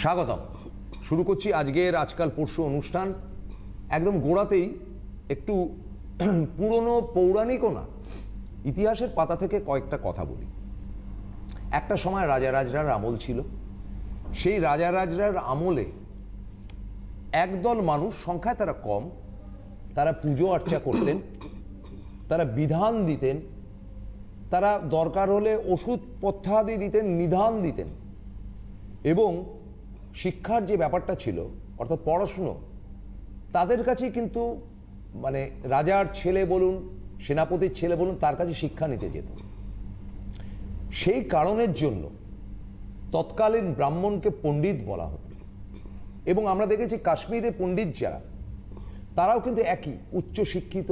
স্বাগতম। শুরু করছি আজকের আজকাল পরশু অনুষ্ঠান। একদম গোড়াতেই একটু পুরনো পৌরাণিকও না, ইতিহাসের পাতা থেকে কয়েকটা কথা বলি। একটা সময় রাজা রাজরার আমল ছিল। সেই রাজা রাজরার আমলে একদল মানুষ, সংখ্যায় তারা কম, তারা পুজো আর্চা করতেন, তারা বিধান দিতেন, তারা দরকার হলে ওষুধ পথ্যাদি দিতেন, নিধান দিতেন, এবং শিক্ষার যে ব্যাপারটা ছিল অর্থাৎ পড়াশুনো, তাদের কাছেই কিন্তু মানে রাজার ছেলে বলুন, সেনাপতির ছেলে বলুন, তার কাছে শিক্ষা নিতে যেত। সেই কারণের জন্য তৎকালীন ব্রাহ্মণকে পণ্ডিত বলা হতো। এবং আমরা দেখেছি কাশ্মীরে পণ্ডিত যারা, তারাও কিন্তু একই উচ্চশিক্ষিত,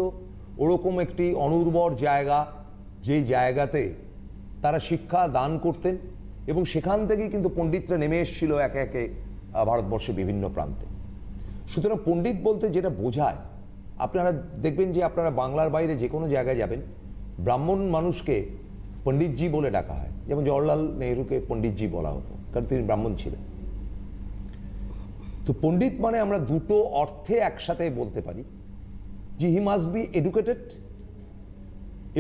ওরকম একটি অনুর্বর জায়গা, যেই জায়গাতে তারা শিক্ষা দান করতেন, এবং সেখান থেকেই কিন্তু পণ্ডিতরা নেমে এসেছিল একে একে ভারতবর্ষের বিভিন্ন প্রান্তে। সুতরাং পণ্ডিত বলতে যেটা বোঝায়, আপনারা দেখবেন যে আপনারা বাংলার বাইরে যে কোনো জায়গায় যাবেন, ব্রাহ্মণ মানুষকে পণ্ডিতজি বলে ডাকা হয়। যেমন জওহরলাল নেহরুকে পণ্ডিতজি বলা হতো, কারণ তিনি ব্রাহ্মণ ছিলেন। তো পণ্ডিত মানে আমরা দুটো অর্থে একসাথে বলতে পারি যে হি মাস্ট বি এডুকেটেড,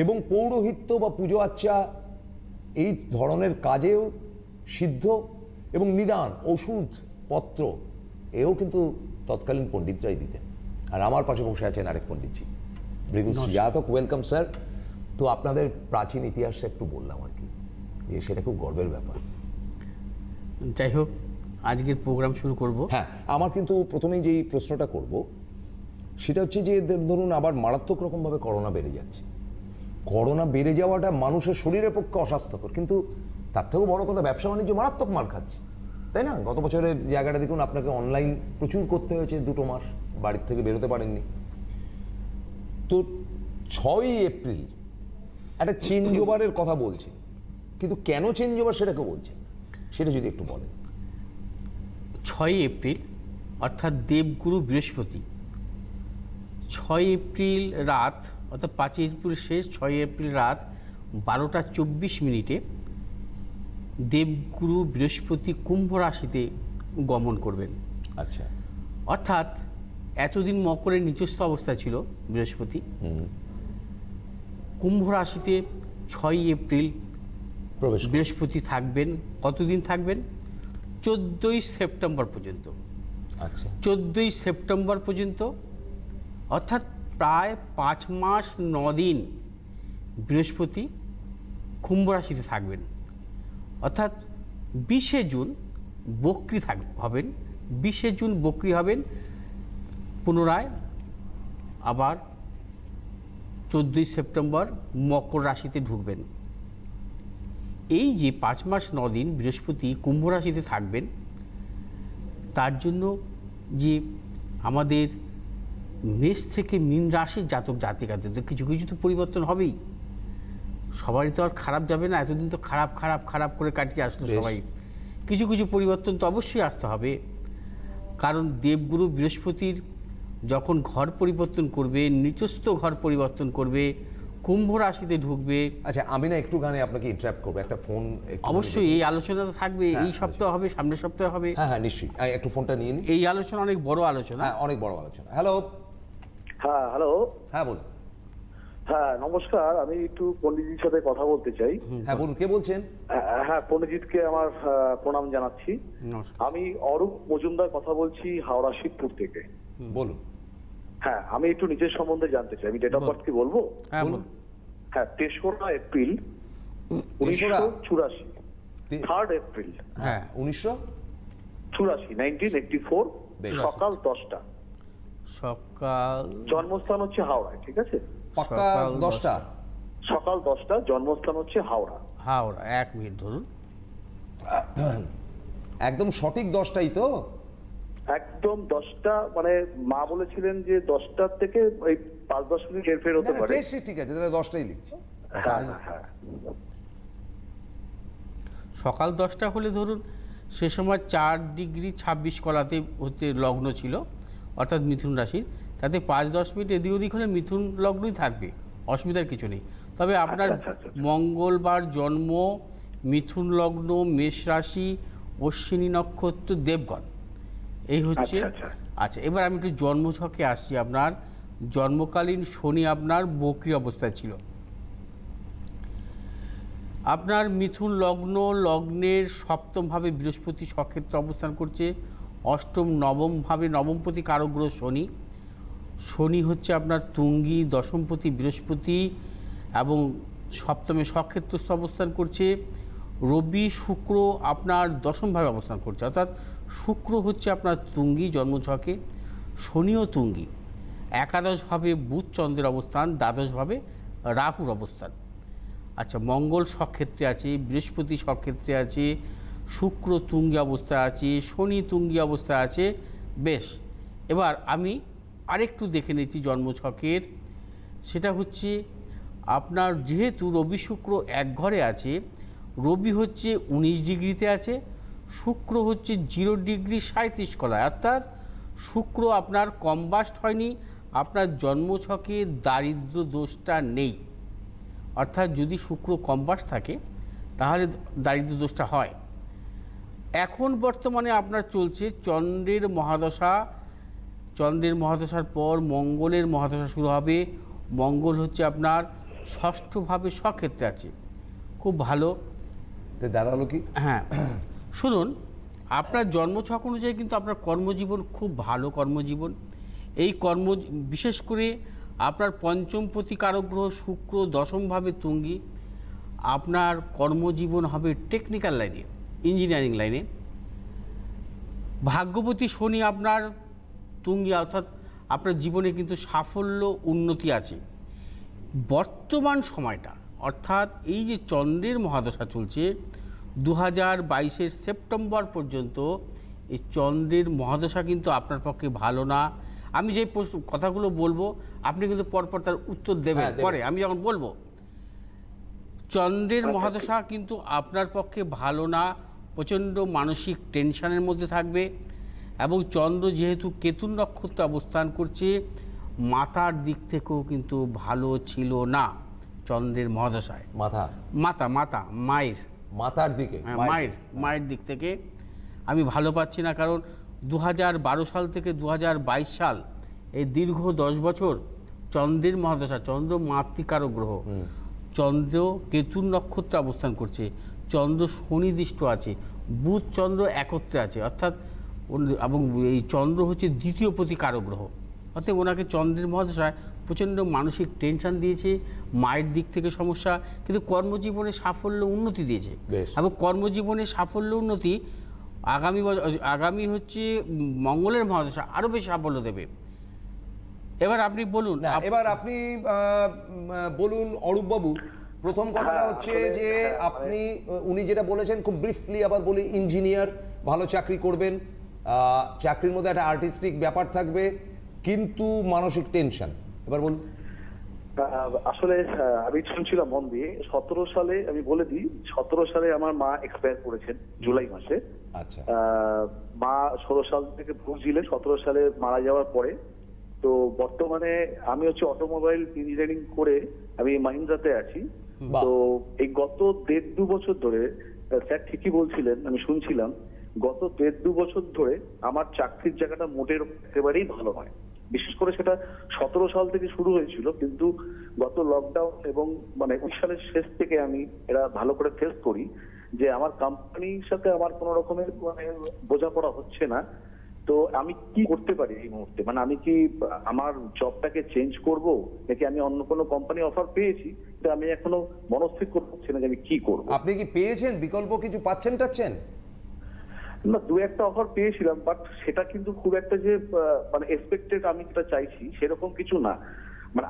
এবং পৌরোহিত্য বা পুজো আচ্চা এই ধরনের কাজেও সিদ্ধ, এবং নিদান ওষুধ পত্র এও কিন্তু তৎকালীন পণ্ডিতরাই দিতেন। আর আমার পাশে বসে আছেন আরেক পণ্ডিতজি, ভৃগু যাদব। Welcome sir. তো আপনাদের প্রাচীন ইতিহাসটা একটু বললাম আর কি, যে সেটা খুব গর্বের ব্যাপার। যাই হোক, আজকের প্রোগ্রাম শুরু করব। হ্যাঁ, আমার কিন্তু প্রথমেই যেই প্রশ্নটা করব সেটা হচ্ছে যে ধরুন আবার মারাত্মক রকমভাবে করোনা বেড়ে যাচ্ছে। করোনা বেড়ে যাওয়াটা মানুষের শরীরের পক্ষে অস্বাস্থ্যকর, কিন্তু তার থেকেও বড় কথা, ব্যবসা বাণিজ্য মারাত্মক মার খাচ্ছে, তাই না? গত বছরের জায়গাটা দেখুন, আপনাকে অনলাইন প্রচুর করতে হয়েছে, 2 মাস বাড়ির থেকে বেরোতে পারেননি। তো 6ই এপ্রিল একটা চেঞ্জ ওভারের কথা বলছে, কিন্তু কেন চেঞ্জ ওভার সেটা কেউ বলছে, সেটা যদি একটু বলেন। 6ই এপ্রিল অর্থাৎ দেবগুরু বৃহস্পতি, 6 এপ্রিল রাত অর্থাৎ 5 এপ্রিল শেষ, 6 এপ্রিল রাত 12টা 24 মিনিটে দেবগুরু বৃহস্পতি কুম্ভ রাশিতে গমন করবেন। আচ্ছা। অর্থাৎ এতদিন মকরের নিচস্থ অবস্থায় ছিল বৃহস্পতি, কুম্ভ রাশিতে 6 এপ্রিল প্রবেশ বৃহস্পতি থাকবেন। কতদিন থাকবেন? 14ই সেপ্টেম্বর পর্যন্ত। আচ্ছা। 14ই সেপ্টেম্বর পর্যন্ত, অর্থাৎ প্রায় 5 মাস 9 দিন বৃহস্পতি কুম্ভ রাশিতে থাকবেন। অর্থাৎ 20শে জুন বক্রী হবেন, 20শে জুন বক্রী হবেন, পুনরায় আবার 14ই সেপ্টেম্বর মকর রাশিতে ঢুকবেন। এই যে 5 মাস 9 দিন বৃহস্পতি কুম্ভ রাশিতে থাকবেন, তার জন্য যে আমাদের মেষ থেকে মীন রাশির জাতক জাতিকাদের তো কিছু কিছু তো পরিবর্তন হবেই। সবারই তো আর খারাপ যাবে না, এতদিন তো খারাপ খারাপ খারাপ করে কাটিয়ে আসলো সবাই। কিছু কিছু পরিবর্তন তো অবশ্যই আসতে হবে, কারণ দেবগুরু বৃহস্পতির যখন ঘর পরিবর্তন করবে, নিচস্থ ঘর পরিবর্তন করবে, কুম্ভ রাশিতে ঢুকবে। আচ্ছা, আমি না একটুখানি আপনাকে ইন্টারাপ্ট করবো, একটা ফোন অবশ্যই এই আলোচনা তো থাকবে, এই সপ্তাহে হবে, সামনের সপ্তাহে হবে। হ্যাঁ হ্যাঁ, নিশ্চয়ই। একটু ফোনটা নিয়ে নিন। এই আলোচনা অনেক বড় আলোচনা। হ্যাঁ, অনেক বড় আলোচনা। হ্যালো। হ্যাঁ, হ্যালো। হ্যাঁ বলুন। হ্যাঁ, নমস্কার। আমি একটু পণ্ডিতজির সাথে কথা বলতে চাই। হ্যাঁ বলুন, কে বলছেন? হ্যাঁ, পণ্ডিতজিকে আমার প্রণাম জানাচ্ছি। নমস্কার। আমি অরূপ মজুমদার কথা বলছি, হাওড়া শিবপুর থেকে। বলুন। হ্যাঁ, আমি একটু নিজের সম্বন্ধে জানতে চাই। আমি ডেট অফ বার্থ কি বলবো? হ্যাঁ বলুন। বলুন। হ্যাঁ, 3রা এপ্রিল 1984। 3rd এপ্রিল হ্যাঁ, 1984, 1984, বেশ। সকাল 10টা। সকাল জন্মস্থান হচ্ছে হাওড়ায়, ঠিক আছে? পাক্কা সকাল 10টা? সকাল 10টা, জন্মস্থান হচ্ছে হাওড়া। হাওড়া। 1 মিনিট ধরুন। একদম সঠিক 10টাই তো? একদম 10টা, মানে মা বলেছিলেন যে 10টার থেকে ওই 5-10 মিনিট হেরফের হতে পারে। ঠিক আছে, তাহলে 10টাই লিখছি। হ্যাঁ হ্যাঁ। সকাল 10টা হলে ধরুন সে সময় 4 ডিগ্রি 26 কলাতে হতে লগ্ন ছিল, অর্থাৎ মিথুন রাশির। তাতে 5-10 মিনিট এদিক ওদিক হলে মিথুন লগ্নই থাকবে, অসুবিধার কিছু নেই। তবে আপনার আচ্ছা। মঙ্গলবার জন্ম, মিথুন লগ্ন, মেষ রাশি অশ্বিনী নক্ষত্র দেবগণ, এই হচ্ছে। আচ্ছা। আচ্ছা, এবার আমি একটু জন্মছকে আসছি। আপনার জন্মকালীন শনি আপনার বক্রী অবস্থায় ছিল। আপনার মিথুন লগ্ন, লগ্নের সপ্তমভাবে বৃহস্পতি সক্ষেত্রে অবস্থান করছে, অষ্টম নবমভাবে নবমপতি কারক গ্রহ শনি। শনি হচ্ছে আপনার তুঙ্গী, দশমপতি বৃহস্পতি এবং সপ্তমে সক্ষেত্রস্থ অবস্থান করছে। রবি শুক্র আপনার দশমভাবে অবস্থান করছে, অর্থাৎ শুক্র হচ্ছে আপনার তুঙ্গী জন্মছকে, শনিও তুঙ্গী। একাদশভাবে বুধ চন্দ্রের অবস্থান, দ্বাদশভাবে রাহুর অবস্থান। আচ্ছা, মঙ্গল সক্ষেত্রে আছে, বৃহস্পতি সক্ষেত্রে আছে, শুক্র তুঙ্গী অবস্থায় আছে, শনি তুঙ্গী অবস্থায় আছে। বেশ, এবার আমি আরেকটু দেখে নিচ্ছি জন্মছকের। সেটা হচ্ছে আপনার যেহেতু রবি শুক্র এক ঘরে আছে, রবি হচ্ছে 19 ডিগ্রিতে আছে, শুক্র হচ্ছে 0 ডিগ্রি 37 কলায়, অর্থাৎ শুক্র আপনার কম্বাস্ট হয়নি, আপনার জন্মছকে দারিদ্র দোষটা নেই। অর্থাৎ যদি শুক্র কম্বাস্ট থাকে তাহলে দারিদ্র দোষটা হয়। এখন বর্তমানে আপনার চলছে চন্দ্রের মহাদশা। চন্দ্রের মহাদশার পর মঙ্গলের মহাদশা শুরু হবে। মঙ্গল হচ্ছে আপনার ষষ্ঠভাবে স্বক্ষেত্রে আছে, খুব ভালো। দাঁড়ালো কি? হ্যাঁ, শুনুন, আপনার জন্মছক অনুযায়ী কিন্তু আপনার কর্মজীবন খুব ভালো কর্মজীবন। এই বিশেষ করে আপনার পঞ্চমপতি কারক গ্রহ শুক্র দশমভাবে তুঙ্গী, আপনার কর্মজীবন হবে টেকনিক্যাল লাইনে, ইঞ্জিনিয়ারিং লাইনে। ভাগ্যবতী শনি আপনার তুঙ্গী, অর্থাৎ আপনার জীবনে কিন্তু সাফল্য উন্নতি আছে। বর্তমান সময়টা, অর্থাৎ এই যে চন্দ্রের মহাদশা চলছে 2022 সেপ্টেম্বর পর্যন্ত, এই চন্দ্রের মহাদশা কিন্তু আপনার পক্ষে ভালো না। আমি যে কথাগুলো বলবো আপনি কিন্তু পরপর তার উত্তর দেবেন পরে আমি যখন বলবো। চন্দ্রের মহাদশা কিন্তু আপনার পক্ষে ভালো না, প্রচণ্ড মানসিক টেনশনের মধ্যে থাকবে। এবং চন্দ্র যেহেতু কেতুন নক্ষত্রে অবস্থান করছে, মাথার দিক থেকেও কিন্তু ভালো ছিল না চন্দ্রের মহাদশায়। মাথা মাথার দিকে, মায়ের দিক থেকে আমি ভালো পাচ্ছি না। কারণ 2012 সাল থেকে 2022 সাল, এই দীর্ঘ 10 বছর চন্দ্রের মহাদশা, চন্দ্র মাতৃকারক গ্রহ, চন্দ্র কেতুন নক্ষত্রে অবস্থান করছে, চন্দ্র শনিদৃষ্ট আছে, বুধ চন্দ্র একত্রে আছে, অর্থাৎ এবং এই চন্দ্র হচ্ছে দ্বিতীয় প্রতি কারক গ্রহ। অর্থাৎ ওনাকে চন্দ্রের মহাদশায় প্রচণ্ড মানসিক টেনশন দিয়েছে, মায়ের দিক থেকে সমস্যা, কিন্তু কর্মজীবনে সাফল্য উন্নতি দিয়েছে। এবং কর্মজীবনে সাফল্য উন্নতি আগামী হচ্ছে মঙ্গলের মহাদশা আরও বেশি সাফল্য দেবে। এবার আপনি বলুন। এবার আপনি বলুন অরূপবাবু, প্রথম কথাটা হচ্ছে যে আপনি, উনি যেটা বলেছেন খুব ব্রিফলি আবার বলি, ইঞ্জিনিয়ার, ভালো চাকরি করবেন, চাকরির মধ্যে একটা আর্টিস্টিক ব্যাপার থাকবে, কিন্তু মানসিক টেনশন। এবার বলুন। আসলে আমি শুনছিলাম মন দিয়ে, 17 সালে আমি বলে দিই, 17 সালে আমার মা এক্সপায়ার করেছেন জুলাই মাসে। আচ্ছা। মা 16 সাল থেকে ভুগছিলেন, 17 সালে মারা যাওয়ার পরে। তো বর্তমানে আমি হচ্ছে অটোমোবাইল ইঞ্জিনিয়ারিং করে আমি মাহিন্দ্রাতে আছি। তো এই গত 1.5-2 বছর ধরে, স্যার ঠিকই বলছিলেন, আমি শুনছিলাম, গত 1.5-2 বছর ধরে আমার চাকরির জায়গাটা মোটের একেবারেই ভালো নয়। বিশেষ করে সেটা 17 সাল থেকে শুরু হয়েছিল, কিন্তু গত লকডাউন এবং 19 সালের শেষ থেকে আমি এরা ভালো করে ফেস করি যে আমার কোম্পানির সাথে আমার কোনো রকমের বোঝাপড়া হচ্ছে না। তো আমি কি করতে পারি এই মুহূর্তে? আমি কি আমার জবটাকে চেঞ্জ করব, নাকি আমি অন্য কোনো কোম্পানি অফার পেয়েছি, কিন্তু আমি এখনো মনস্থির করতে পারছি না যে আমি কি করব। আপনি কি পেয়েছেন, বিকল্প কিছু পাচ্ছেন? না, 2-1টা অফার পেয়েছিলাম, বাট সেটা কিন্তু খুব একটা যে এক্সপেক্টেড আমি যেটা চাইছি সেরকম কিছু না।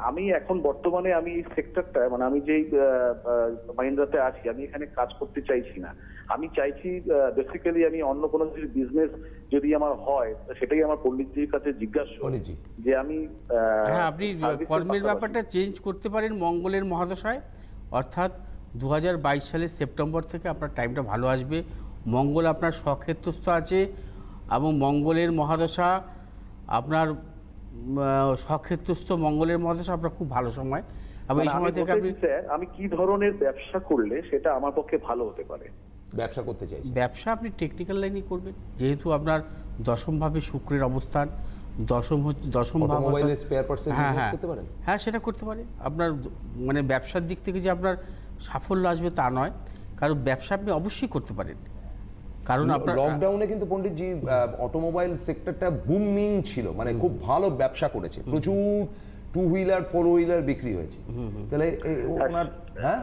আমি এখন বর্তমানে আমি এই সেক্টরটা, আমি যেই মাহিন্দ্রাতে আছি, আমি এখানে কাজ করতে চাইছি না। আমি চাইছি বেসিক্যালি আমি অন্য কোনো বিজনেস যদি আমার হয়, সেটাই আমার পণ্ডিতজির কাছে জিজ্ঞাসা যে আমি আপনি কর্মের ব্যাপারটা চেঞ্জ করতে পারেন মঙ্গলের মহাদশায়। অর্থাৎ 2022 সালের সেপ্টেম্বর থেকে আপনার টাইমটা ভালো আসবে। মঙ্গল আপনার স্বক্ষেত্রস্থ আছে এবং মঙ্গলের মহাদশা আপনার স্বক্ষেত্রস্থ মঙ্গলের মহাদশা আপনার খুব ভালো সময়। এবং এই সময় থেকে আমি কি ধরনের ব্যবসা করলে সেটা আমার পক্ষে ভালো হতে পারে? ব্যবসা করতে চাইছেন? ব্যবসা আপনি টেকনিক্যাল লাইনই করবেন, যেহেতু আপনার দশমভাবে শুক্রের অবস্থান, দশম ভাব অটোমোবাইলের স্পেয়ার পার্টসের হ্যাঁ বিজনেস হ্যাঁ করতে পারেন? হ্যাঁ, সেটা করতে পারে। আপনার মানে ব্যবসার দিক থেকে যে আপনার সাফল্য আসবে তা নয়, কারণ ব্যবসা আপনি অবশ্যই করতে পারেন, কারণ আপনার লকডাউনে কিন্তু পণ্ডিতজি অটোমোবাইল সেক্টরটা বুমিং ছিল, মানে খুব ভালো ব্যবসা করেছে, প্রচুর 2 হুইলার 4 হুইলার বিক্রি হয়েছে। তাহলে ওনার হ্যাঁ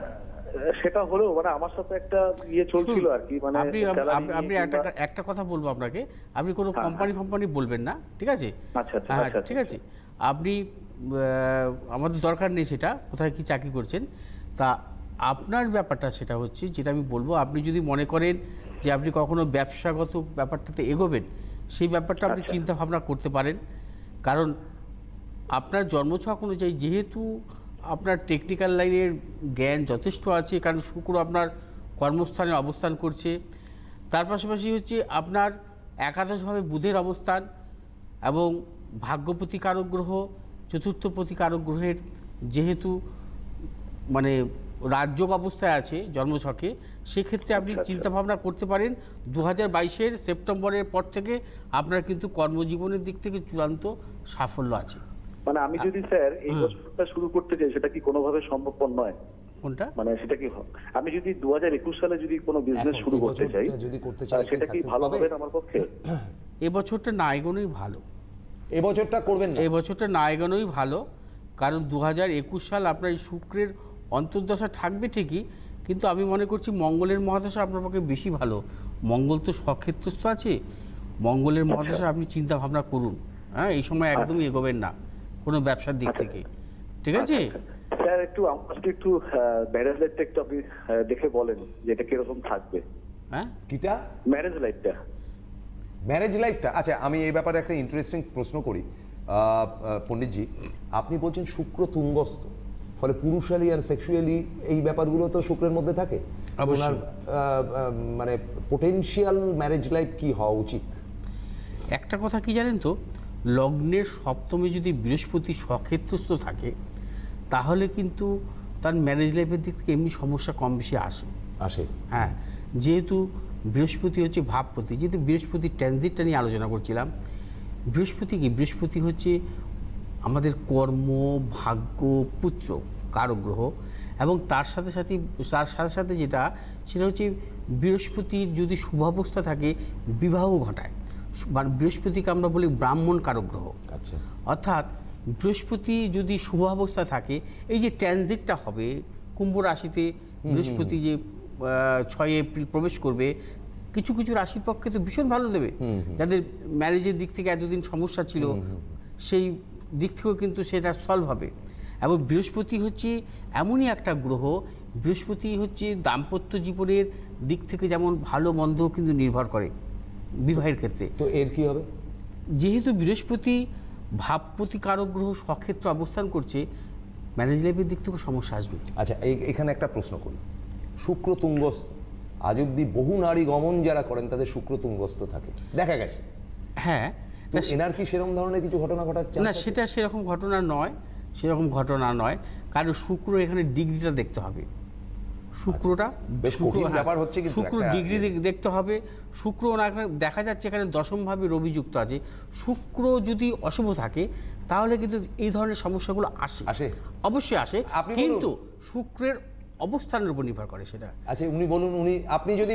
সেটা হলেও মানে আমার সাথে একটা ইয়ে চলছিল আর কি, মানে আপনি একটা কথা বলবো আপনাকে, আপনি কোনো কোম্পানি বলবেন না, ঠিক আছে? আচ্ছা, আচ্ছা, হ্যাঁ, আচ্ছা, ঠিক আছে। আপনি আমাদের দরকার নেই সেটা কোথায় কি চাকরি করছেন, তা আপনার ব্যাপারটা সেটা হচ্ছে যেটা আমি বলবো, আপনি যদি মনে করেন যে আপনি কখনো ব্যবসাগত ব্যাপারটাতে এগোবেন, সেই ব্যাপারটা আপনি চিন্তা ভাবনা করতে পারেন। কারণ আপনার জন্মছক অনুযায়ী যেহেতু আপনার টেকনিক্যাল লাইনের জ্ঞান যথেষ্ট আছে, কারণ শুক্র আপনার কর্মস্থানে অবস্থান করছে, তার পাশাপাশি হচ্ছে আপনার একাদশভাবে বুধের অবস্থান এবং ভাগ্যপতি কারক গ্রহ, চতুর্থপতি কারক গ্রহের যেহেতু মানে রাজযোগ অবস্থায় আছে জন্মছকে, সেক্ষেত্রে আপনি চিন্তাভাবনা করতে পারেন 2022-এর সেপ্টেম্বরের পর থেকে আপনার কিন্তু কর্মজীবনের দিক থেকে চূড়ান্ত সাফল্য আছে। মানে আমি যদি স্যার এই বছরটা শুরু করতে চাই, সেটা কি কোনোভাবে সম্ভবপর নয়? কোনটা? মানে সেটা কি আমি যদি 2021 সালে যদি কোনো বিজনেস শুরু করতে চাই, যদি করতে চাই সেটা কি ভালো হবে আমার পক্ষে? এবছরটা না এগোনোই ভালো। এবছরটা করবেন না? এবছরটা না এগোনোই ভালো, কারণ 2021 সাল আপনার এই শুক্রের অন্তর্দশা থাকবে ঠিকই, কিন্তু আমি মনে করছি মঙ্গলের মহাদশা আপনার পক্ষে বেশি ভালো। মঙ্গল তো স্বক্ষেত্রস্থ আছে, মঙ্গলের মহাদশা আপনি চিন্তা ভাবনা করুন। হ্যাঁ, এই সময় একদমই এগোবেন না কোনো ব্যবসার দিক থেকে, ঠিক আছে? স্যার একটু আমাকে একটু ম্যারেজ লাইফটা একটু আপনি দেখে বলেন যে এটা কিরকম থাকবে। হ্যাঁ, কিটা? ম্যারেজ লাইফটা। ম্যারেজ লাইফটা, আচ্ছা আমি এই ব্যাপারে একটা ইন্টারেস্টিং প্রশ্ন করি পণ্ডিতজি। আপনি বলছেন শুক্র তুঙ্গস্থ, ফলে পুরুষালি আর সেক্সুয়ালি এই ব্যাপারগুলো তো শুক্রের মধ্যে থাকে। অবশ্যই। মানে পোটেনশিয়াল ম্যারেজ লাইফ কি হওয়া উচিত? একটা কথা কি জানেন তো, লগ্নের সপ্তমে যদি বৃহস্পতি স্বক্ষেত্রস্থ থাকে, তাহলে কিন্তু তার ম্যারেজ লাইফের দিক থেকে এমনি সমস্যা কম বেশি আসে। হ্যাঁ, যেহেতু বৃহস্পতি হচ্ছে ভাবপতি, যেহেতু বৃহস্পতির ট্রানজিটটা নিয়ে আলোচনা করছিলাম। বৃহস্পতি হচ্ছে আমাদের কর্ম, ভাগ্য, পুত্র কারক গ্রহ, এবং তার সাথে সাথে সেটা হচ্ছে বৃহস্পতির যদি শুভাবস্থা থাকে বিবাহ ঘটায়। মানে বৃহস্পতিকে আমরা বলি ব্রাহ্মণ কারক গ্রহ। আচ্ছা, অর্থাৎ বৃহস্পতি যদি শুভ অবস্থা থাকে, এই যে ট্রানজিটটা হবে কুম্ভ রাশিতে, বৃহস্পতি যে 6 এপ্রিল প্রবেশ করবে, কিছু কিছু রাশির পক্ষে তো ভীষণ ভালো দেবে, যাদের ম্যারেজের দিক থেকে এতদিন সমস্যা ছিল সেই দিক থেকেও কিন্তু সেটা সলভ হবে। এবং বৃহস্পতি হচ্ছে এমনই একটা গ্রহ, বৃহস্পতি হচ্ছে দাম্পত্য জীবনের দিক থেকে যেমন ভালো মন্দ কিন্তু নির্ভর করে বিবাহের ক্ষেত্রে। তো এর কি হবে? যেহেতু বৃহস্পতি ভাবপতি কারক গ্রহ স্বক্ষেত্র অবস্থান করছে, ম্যারেজ লাইফের দিক থেকে সমস্যা আসবে। আচ্ছা, এখানে একটা প্রশ্ন করি। শুক্র তুঙ্গস্থ, আজ অব্দি বহু নারী গমন যারা করেন তাদের শুক্র তুঙ্গস্থ থাকে, দেখা গেছে। হ্যাঁ, তো এনার কি সেরকম ধরনের কিছু ঘটনা ঘটার না, সেটা সেরকম ঘটনা নয়, কারণ শুক্র এখানে ডিগ্রিটা দেখতে হবে। শুক্রটা বেশ কঠিন ব্যাপার হচ্ছে, কিন্তু শুক্র ডিগ্রি দেখতে হবে। শুক্র দেখা যাচ্ছে এখানে দশমভাবে রবি যুক্ত আছে। শুক্র যদি অশুভ থাকে তাহলে কিন্তু এই ধরনের সমস্যাগুলো আসে, অবশ্যই আসে, কিন্তু শুক্রের অবস্থানের উপর নির্ভর করে সেটা। আচ্ছা, উনি বলুন, আপনি যদি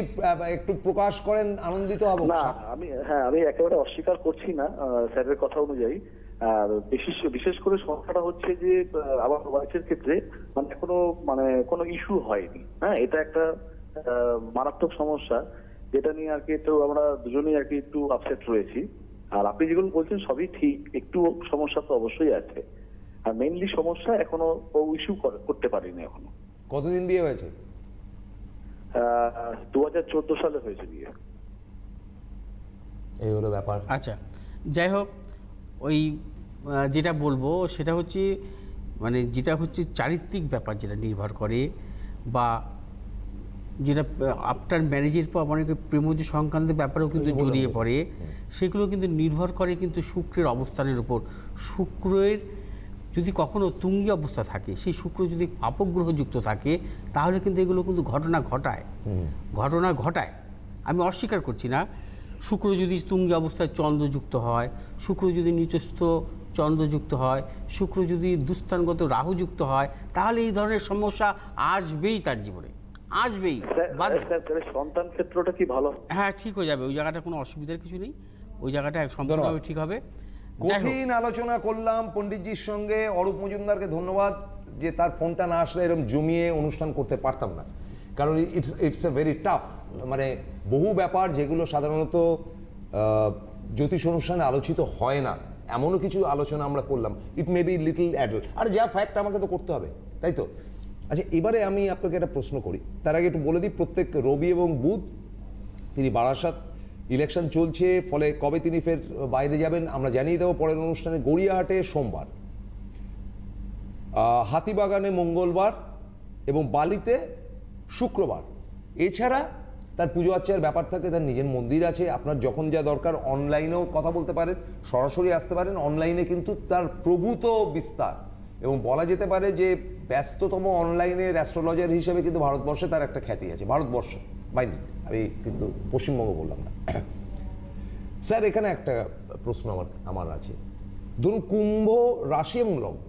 একটু প্রকাশ করেন আনন্দিত হব। না, আমি একেবারে অস্বীকার করছি না স্যারের কথা অনুযায়ী। আর বিশেষ করে সমস্যাটা হচ্ছে যে আমার ওয়াইফের ক্ষেত্রে মানে এখনো কোনো ইস্যু হয়নি। হ্যাঁ, এটা একটা মারাত্মক সমস্যা, যেটা নিয়ে আর কি তো আমরা দুজনেই আর কি একটু আপসেট রয়েছি। আর আপনি যেগুলো বলছেন সবই ঠিক, একটু সমস্যা তো অবশ্যই আছে। আর মেইনলি সমস্যা এখনো ইস্যু করতে পারিনি এখনো। কতদিন বিয়ে হয়েছে? 2014 সালে হয়েছে বিয়ে। এই হলো ব্যাপার। আচ্ছা, যাই হোক, ওই যেটা বলবো সেটা হচ্ছে যেটা হচ্ছে চারিত্রিক ব্যাপার, যেটা নির্ভর করে, বা যেটা আফটার ম্যারেজের পর অনেকে প্রেমজ সংক্রান্ত ব্যাপারেও কিন্তু জড়িয়ে পড়ে, সেগুলো কিন্তু নির্ভর করে কিন্তু শুক্রের অবস্থানের উপর। শুক্রের যদি কখনো তুঙ্গি অবস্থা থাকে, সেই শুক্র যদি পাপগ্রহযুক্ত থাকে, তাহলে কিন্তু এগুলো কিন্তু ঘটনা ঘটায়। আমি অস্বীকার করছি না। শুক্র যদি তুঙ্গি অবস্থায় চন্দ্রযুক্ত হয়, শুক্র যদি নিচস্থ চন্দ্রযুক্ত হয়, শুক্র যদি দুস্থানগত রাহুযুক্ত হয়, তাহলে এই ধরনের সমস্যা আসবেই তার জীবনে, আসবেই। সন্তান ক্ষেত্রটা কি ভালো? হ্যাঁ, ঠিক হয়ে যাবে। ওই জায়গাটা কোনো অসুবিধার কিছু নেই, ওই জায়গাটা সম্পূর্ণভাবে ঠিক হবে। কঠিন আলোচনা করলাম পণ্ডিতজির সঙ্গে। অরূপ মজুমদারকে ধন্যবাদ, যে তার ফোনটা না আসলে এরকম জমিয়ে অনুষ্ঠান করতে পারতাম না, কারণ ইটস এ ভেরি টাফ, মানে বহু ব্যাপার যেগুলো সাধারণত জ্যোতিষ অনুষ্ঠানে আলোচিত হয় না, এমনও কিছু আলোচনা আমরা করলাম। ইট মে বি লিটল অ্যাডাল্ট, আর যা ফ্যাক্ট আমাকে তো করতে হবে, তাই তো? আচ্ছা, এবারে আমি আপনাকে একটা প্রশ্ন করি, তার আগে একটু বলে দিই, প্রত্যেক রবি এবং বুধ তিনি বারাসাত, ইলেকশন চলছে, ফলে কবে তিনি ফের বাইরে যাবেন আমরা জানিয়ে দেবো পরের অনুষ্ঠানে। গড়িয়াহাটে সোমবার, হাতিবাগানে মঙ্গলবার এবং বালিতে শুক্রবার। এছাড়া তার পুজো আর্চার ব্যাপার থাকে, তার নিজের মন্দির আছে। আপনার যখন যা দরকার অনলাইনেও কথা বলতে পারেন, সরাসরি আসতে পারেন। অনলাইনে কিন্তু তার প্রভূত বিস্তার, এবং বলা যেতে পারে যে ব্যস্ততম অনলাইনের অ্যাস্ট্রোলজার হিসেবে কিন্তু ভারতবর্ষে তার একটা খ্যাতি আছে, ভারতবর্ষে মাইন্ডেড, আমি কিন্তু পশ্চিমবঙ্গ বললাম না। স্যার, এখানে একটা প্রশ্ন আমার আছে। ধরুন কুম্ভ রাশি এবং লগ্ন,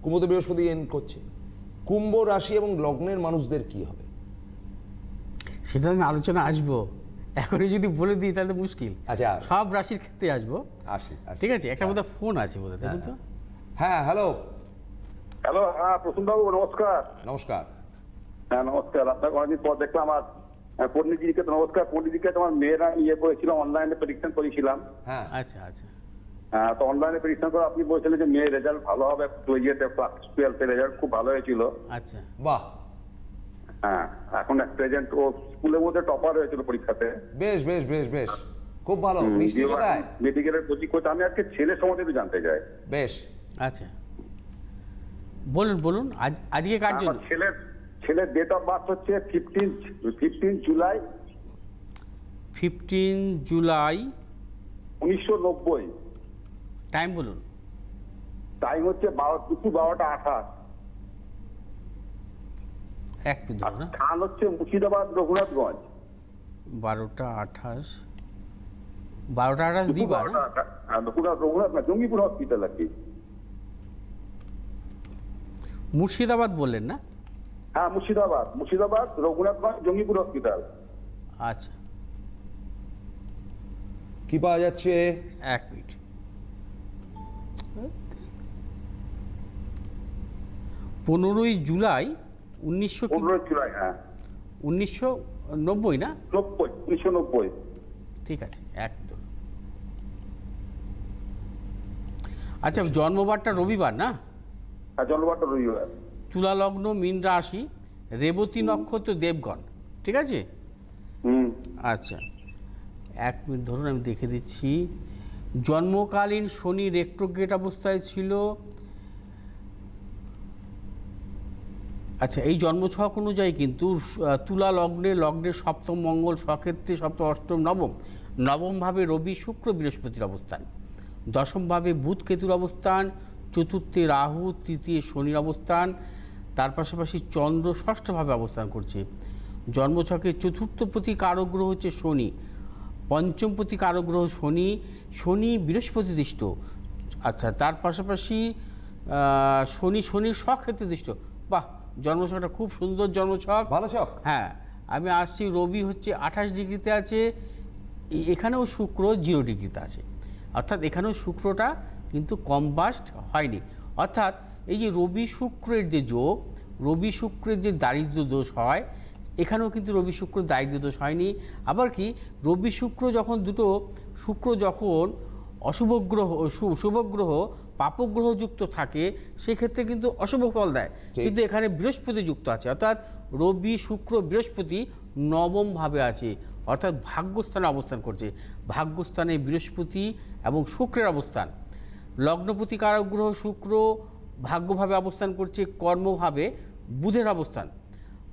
কুম্ভতে বৃহস্পতি এন্ড করছে, কুম্ভ রাশি এবং লগ্নের মানুষদের কি হবে? সেটা আমি আলোচনা আসবো, এখনই যদি বলে দিই তাহলে মুশকিল। আচ্ছা, সব রাশির ক্ষেত্রে আসবো। আসি। ঠিক আছে, একটা বোধহয় ফোন আছে বোধহয়, দেখুন তো। হ্যাঁ, হ্যালো। হ্যাঁ, প্রসূনবাবু নমস্কার। নমস্কার। হ্যাঁ, নমস্কার। আপনাকে অনেকদিন পর দেখলাম। আমার পণ্ডিতজিকে তো নমস্কার। পণ্ডিতজিকে তোমার মেয়েরা করেছিলাম, অনলাইনে প্রেডিকশন করেছিলাম। হ্যাঁ, আচ্ছা আচ্ছা। তো অনলাইনে প্রেডিকশন করে আপনি বলছিলেন যে মেয়ের রেজাল্ট ভালো হবে, ক্লাস 12 এর রেজাল্ট খুব ভালো হয়েছিল। আচ্ছা, বাহ। হ্যাঁ, এখন প্রেজেন্ট ও স্কুলের মধ্যে টপার হয়েছিল পরীক্ষাতে। বেশ বেশ বেশ বেশ, খুব ভালো। মিষ্টি কোথায়? মেডিকেলের কোচিং করতে। আমি আজকে ছেলে সম্বন্ধে একটু জানতে চাই। বেশ, আচ্ছা, বলুন আজকে কার জন্য? আমার ছেলের ডেট অফ বার্থ হচ্ছে 15 জুলাই 1990। টাইম বলুন। টাইম হচ্ছে দুপুর 12টা 28। এক মিনিট ধরুন না, স্থান হচ্ছে মুর্শিদাবাদ রঘুনাথগঞ্জ। 12টা 28 দিবা না? রঘুনাথ না, জঙ্গিপুর হসপিটাল আর কি। মুর্শিদাবাদ বললেন না? হ্যাঁ, মুর্শিদাবাদ রঘুনাথগঞ্জ জঙ্গিপুর হসপিটাল। আচ্ছা, কি পাওয়া যাচ্ছে? এক মিনিট। 15 জুলাই 15 জুলাই, হ্যাঁ 1990 না? 1990। ঠিক আছে, এক মিনিট। আচ্ছা, জন্মবারটা রবিবার না? হ্যাঁ, জন্মবারটা রবিবার। তুলা লগ্ন, মীন রাশি, রেবতী নক্ষত্র, দেবগণ। ঠিক আছে। আচ্ছা, এক মিনিট ধরুন, আমি দেখে দিচ্ছি। জন্মকালীন শনি রেট্রোগ্রেড অবস্থায় ছিল। আচ্ছা, এই জন্মছক অনুযায়ী কিন্তু তুলা লগ্নের সপ্তম মঙ্গল, স্বক্ষেত্রে সপ্তম, অষ্টম, নবমভাবে রবি, শুক্র, বৃহস্পতির অবস্থান, দশমভাবে বুধ, কেতুর অবস্থান, চতুর্থে রাহু, তৃতীয় শনির অবস্থান, তার পাশাপাশি চন্দ্র ষষ্ঠভাবে অবস্থান করছে। জন্মছকের চতুর্থ প্রতি কারক গ্রহ হচ্ছে শনি, পঞ্চম প্রতি কারক গ্রহ শনি বৃহস্পতি দৃষ্ট। আচ্ছা, তার পাশাপাশি শনির স্বক্ষেত্রে দৃষ্ট। বাহ, জন্মছকটা খুব সুন্দর জন্মছক, ভালো ছক। হ্যাঁ, আমি আসছি। রবি হচ্ছে 28 ডিগ্রিতে আছে, এখানেও শুক্র 0 ডিগ্রিতে আছে, অর্থাৎ এখানেও শুক্রটা কিন্তু কম্বাস্ট হয়নি। অর্থাৎ এই যে রবি শুক্রের যে যোগ, রবি শুক্রের যে দারিদ্র্য দোষ হয়, এখানেও কিন্তু রবি শুক্র দারিদ্র্য দোষ হয়নি। আবার কি, রবি শুক্র যখন শুক্র যখন অশুভ গ্রহ, শুভ গ্রহ পাপগ্রহযুক্ত থাকে, সেক্ষেত্রে কিন্তু অশুভ ফল দেয়। কিন্তু এখানে বৃহস্পতি যুক্ত আছে, অর্থাৎ রবি শুক্র বৃহস্পতি নবমভাবে আছে, অর্থাৎ ভাগ্যস্থানে অবস্থান করছে। ভাগ্যস্থানে বৃহস্পতি এবং শুক্রের অবস্থান। লগ্নপতি কারক গ্রহ শুক্র ভাগ্যভাবে অবস্থান করছে, কর্মভাবে বুধের অবস্থান।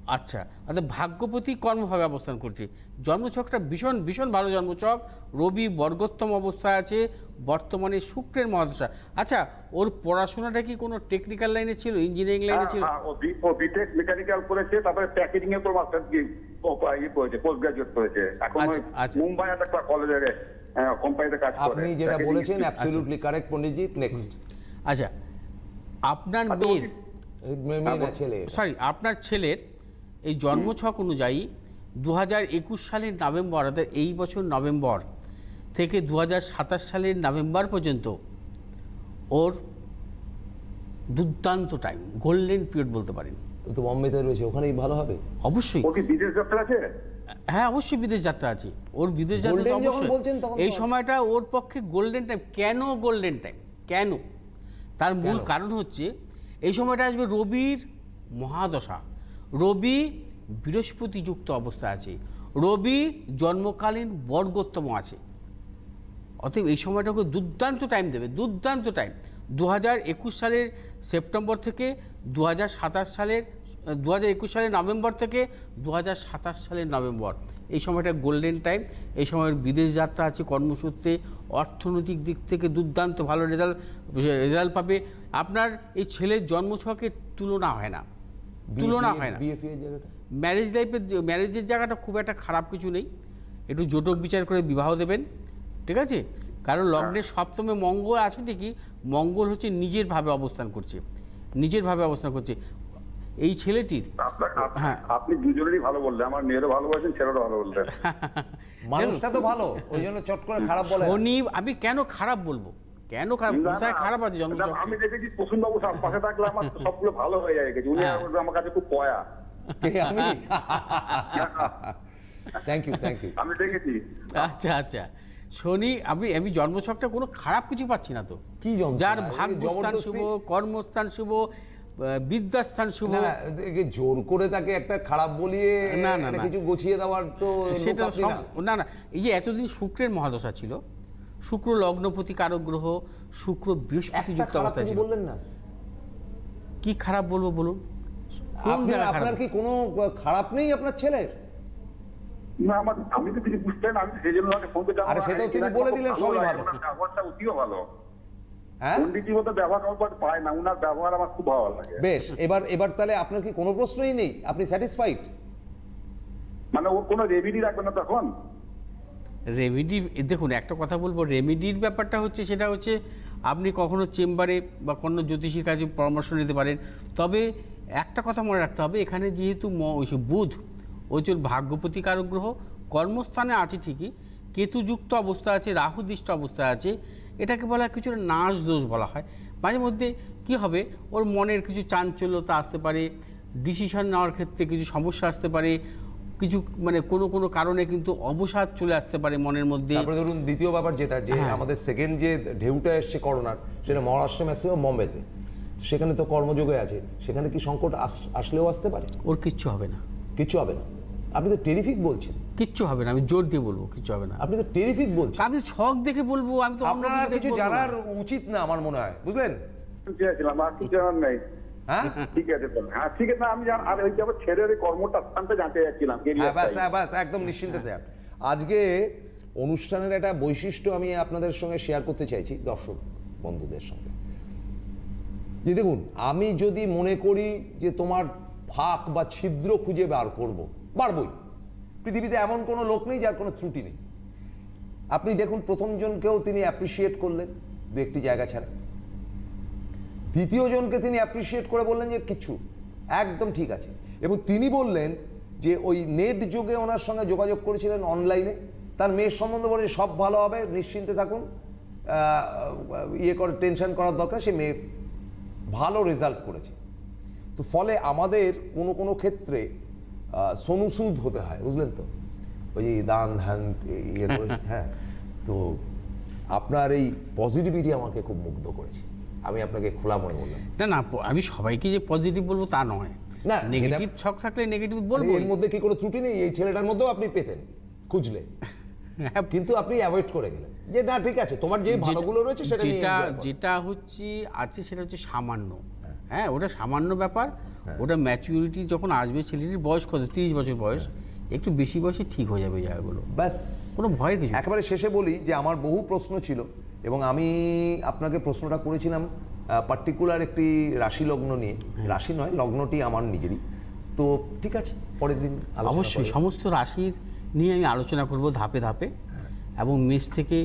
আচ্ছা, অর্থাৎ ভাগ্যপতি কর্মভাবে অবস্থান করছে। জন্মছকটা ভীষণ ভীষণ ভালো জন্মছক। রবি বর্গোত্তম অবস্থায় আছে, বর্তমানে শুক্রের মহাদশা। আচ্ছা, ওর পড়াশোনাটা কি কোনো টেকনিক্যাল লাইনে ছিল, ইঞ্জিনিয়ারিং লাইনে ছিল? ও বিটেক মেকানিক্যাল করেছে, তারপরে প্যাকেজিং এর উপর মাস্টার কি করেছে, পোস্ট গ্রাজুয়েট করেছে। এখন ওই আচ্ছা। মুম্বাই একটা কলেজের কোম্পানিতে কাজ করে। আপনি যেটা বলেছেন অ্যাবসলিউটলি কারেক্ট পণ্ডিতজি। নেক্সট। আচ্ছা, আপনার আচ্ছা, মেয়ের ছেলে সরি আপনার ছেলের এই জন্মছক অনুযায়ী 2021 সালের নভেম্বর, অর্থাৎ এই বছর নভেম্বর থেকে 2027 সালের নভেম্বর পর্যন্ত ওর দুর্দান্ত টাইম, গোল্ডেন পিরিয়ড বলতে পারেন। ও তো বম্বেতে রয়েছে, ওখানেই ভালো হবে। অবশ্যই, ও কি বিদেশ যাত্রা আছে? হ্যাঁ অবশ্যই বিদেশ যাত্রা আছে ওর। বিদেশ যাত্রা Golden যখন অবশ্যই। বলছেন তখন এই তো- সময়টা ওর পক্ষে গোল্ডেন টাইম। কেন গোল্ডেন টাইম? কেন? তার মূল কেন? কারণ হচ্ছে এই সময়টা আসবে রবির মহাদশা। রবি বৃহস্পতি যুক্ত অবস্থা আছে, রবি জন্মকালীন বর্গোত্তম আছে। অতএব এই সময়টাকে দুর্দান্ত টাইম দেবে, দুর্দান্ত টাইম। 2021 সালের সেপ্টেম্বর থেকে 2027 সালের 2021 সালের নভেম্বর থেকে 2027 সালের নভেম্বর, এই সময়টা গোল্ডেন টাইম। এই সময়ের বিদেশ যাত্রা আছে, কর্মসূত্রে অর্থনৈতিক দিক থেকে দুর্দান্ত ভালো রেজাল্ট পাবে। আপনার এই ছেলের জন্মছকের তুলনা হয় না, তুলনা হয় না। বিএফএ জায়গাটা ম্যারেজের জায়গাটা খুব একটা খারাপ কিছু নেই। একটু জোটক বিচার করে বিবাহ দেবেন, ঠিক আছে? কারণ লগ্নের সপ্তমে মঙ্গল আছে ঠিকই, মঙ্গল হচ্ছে নিজের ভাবে অবস্থান করছে, নিজের ভাবে অবস্থান করছে এই ছেলেটির। হ্যাঁ। আপনি দুজনেরই ভালো বললেন, আমার মেয়েরও ভালো বলছেন, ছেলেরও ভালো বললেন। মানুষটা তো ভালো, ওই জন্য চট করে খারাপ বলে না। শনি, আমি কেন খারাপ বলবো? কেন খারাপ? না, কোথায় না, খারাপ আছে জন্মছক? আমি দেখেছি প্রসূনবাবু পাশে থাকলে আমার সবগুলো ভালো হয়ে যায় গেছে। উনি আমার কাছে খুব পয়া। কে আমি? Thank you. আমি দেখেছি। আচ্ছা আচ্ছা, শনি, আমি জন্মছকটা কোনো খারাপ কিছু পাচ্ছি না তো। কি যন্ত্রণা? যার এই ভাগ্যস্থান শুভ, জবরদস্তি- কর্মস্থান শুভ, বিদ্যাস্থান শুভ, না, একে জোর করে তাকে একটা খারাপ বলিয়ে না, না, একটা না। কিছু গুছিয়ে দেওয়ার তো সেটা লোক আপনি না। না না, এই যে এতদিন শুক্রের মহাদশা ছিল, শুক্র লগ্নপতি কারক গ্রহ, শুক্র বৃহস্পতি একটা যুক্ত খারাপ অবস্থায় কিছু ছিল। বললেন না। কি খারাপ বলবো বলুন? কোন জায়গা খারাপ? আপনার কি কোনো খারাপ নেই আপনার ছেলের? না, আমি তো কিছু বুঝতে না, আমি সেই জন্য ফোন করতে। আরে সেটাও তিনি বলে দিলেন সবই ভালো। ব্যবহারটা অতিও ভালো। হ্যাঁ, পণ্ডিতজির মতো ব্যবহার আমার পায় না, উনার ব্যবহার আমার খুব ভালো লাগে। বেশ। এবার তাহলে আপনার কি কোনো প্রশ্নই নেই? আপনি স্যাটিসফাইড? মানে ওর কোনো রেমেডি রাখবে না তখন? রেমেডি, দেখুন একটা কথা বলবো, রেমেডির ব্যাপারটা হচ্ছে, সেটা হচ্ছে আপনি কখনো চেম্বারে বা কোনো জ্যোতিষীর কাছে পরামর্শ নিতে পারেন। তবে একটা কথা মনে রাখতে হবে, এখানে যেহেতু বুধ ওই ভাগ্যপতি কারক গ্রহ কর্মস্থানে আছে ঠিকই, কেতুযুক্ত অবস্থা আছে, রাহুদৃষ্ট অবস্থা আছে, এটাকে বলা হয় কিছুটা নাশ দোষ বলা হয়। মাঝে মধ্যে কি হবে, ওর মনের কিছু চাঞ্চল্যতা আসতে পারে, ডিসিশন নেওয়ার ক্ষেত্রে কিছু সমস্যা আসতে পারে, কিছু মানে কোনো কারণে কিন্তু অবসাদ চলে আসতে পারে মনের মধ্যে। তারপরে ধরুন দ্বিতীয় ব্যাপার যেটা, যে আমাদের সেকেন্ড যে ঢেউটা এসছে করোনার, সেটা মহারাষ্ট্র ম্যাক্সিমাম বম্বেতে, সেখানে তো কর্মযোগে আছে, সেখানে কি সংকট আসলেও আসতে পারে? ওর কিচ্ছু হবে না, কিচ্ছু হবে না। আপনি তো টেরিফিক বলছেন। কিচ্ছু হবে না, আমি জোর দিয়ে বলবো কিচ্ছু হবে না। আপনি তো টেরিফিক বলছেন। আমি ছক দেখে বলবো, আমি তো অন্য আপনার আর কিছু কিছু দেখে বলবো না। জানার উচিত না আমার মনে হয়, বুঝলেন? চেয়েছিলাম, আর কিছু জানার নেই। হ্যাঁ ঠিক আছে তাহলে। হ্যাঁ ঠিক আছে, আমি আর ওই যাবো ছেলের এই কর্মটা স্থানটা জানতে যাচ্ছিলাম। ব্যাস একদম নিশ্চিন্তে থাকেন। আজকে অনুষ্ঠানের একটা বৈশিষ্ট্য আমি আপনাদের সঙ্গে শেয়ার করতে চাইছি দর্শক বন্ধুদের সঙ্গে, যে দেখুন, আমি যদি মনে করি যে তোমার ফাঁক বা ছিদ্র খুঁজে পারবই। পৃথিবীতে এমন কোনো লোক নেই যার কোনো ত্রুটি নেই। আপনি দেখুন, প্রথমজনকেও তিনি অ্যাপ্রিসিয়েট করলেন দু একটি জায়গা ছাড়া, দ্বিতীয় জনকে তিনি অ্যাপ্রিসিয়েট করে বললেন যে কিছু একদম ঠিক আছে, এবং তিনি বললেন যে ওই নেট যুগে ওনার সঙ্গে যোগাযোগ করেছিলেন অনলাইনে, তার মেয়ের সম্বন্ধে বলে সব ভালো হবে, নিশ্চিন্তে থাকুন, টেনশন করার দরকার, সে মেয়ে ভালো রেজাল্ট করেছে। তো ফলে আমাদের কোনো ক্ষেত্রে সনুসুদ হতে হয়, বুঝলেন তো, ওই যে দান ধ্যান করেছে। হ্যাঁ, তো আপনার এই পজিটিভিটি আমাকে খুব মুগ্ধ করেছে, আমি আপনাকে খোলা মনে বললাম। না, আমি সবাইকে যে পজিটিভ বলবো তা নয়, না, নেগেটিভ ছক থাকলে নেগেটিভ বলবো। এর মধ্যে কি কোনো ত্রুটি নেই? এই ছেলেটার মধ্যেও আপনি পেতেন খুঁজলে, কিন্তু আপনি অ্যাভয়েড করে গেলেন যে না ঠিক আছে, তোমার যে ভালোগুলো রয়েছে সেটা নিয়ে enjoy করো। যেটা হচ্ছে সেটা হচ্ছে সামান্য, হ্যাঁ, ওটা সামান্য ব্যাপার। ওটা ম্যাচুরিটি যখন আসবে, ছেলেটির বয়স কত, 30 বছর বয়স, একটু বেশি বয়সে ঠিক হয়ে যাবে এই জায়গাগুলো, ব্যাস। কোনো ভয়ের কিছু নেই। একেবারে শেষে বলি যে আমার বহু প্রশ্ন ছিল এবং আমি আপনাকে প্রশ্নটা করেছিলাম পার্টিকুলার একটি রাশি লগ্ন নিয়ে। রাশি নয়, লগ্নটি আমার নিজেরই। তো ঠিক আছে, পরের দিন আলোচনা অবশ্যই করা সমস্ত রাশির নিয়ে আমি আলোচনা করব ধাপে ধাপে, এবং মেষ থেকে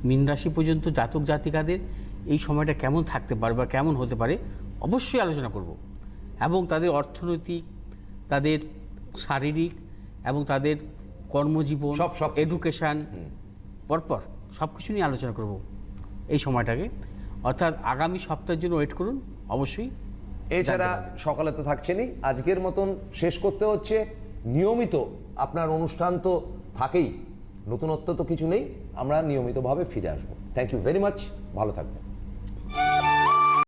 মীন রাশি পর্যন্ত জাতক জাতিকাদের এই সময়টা কেমন থাকতে পারে বা কেমন হতে পারে অবশ্যই আলোচনা করব, এবং তাদের অর্থনৈতিক, তাদের শারীরিক এবং তাদের কর্মজীবন, সব এডুকেশান, পরপর সব কিছু নিয়ে আলোচনা করব এই সময়টাকে। অর্থাৎ আগামী সপ্তাহের জন্য ওয়েট করুন অবশ্যই। এছাড়া সকালে তো থাকছেনই, আজকের মতন শেষ করতে হচ্ছে। নিয়মিত আপনার অনুষ্ঠান তো থাকেই, নতুনত্ব তো কিছু নেই, আমরা নিয়মিতভাবে ফিরে আসবো। থ্যাংক ইউ ভেরি মাচ, ভালো থাকবেন।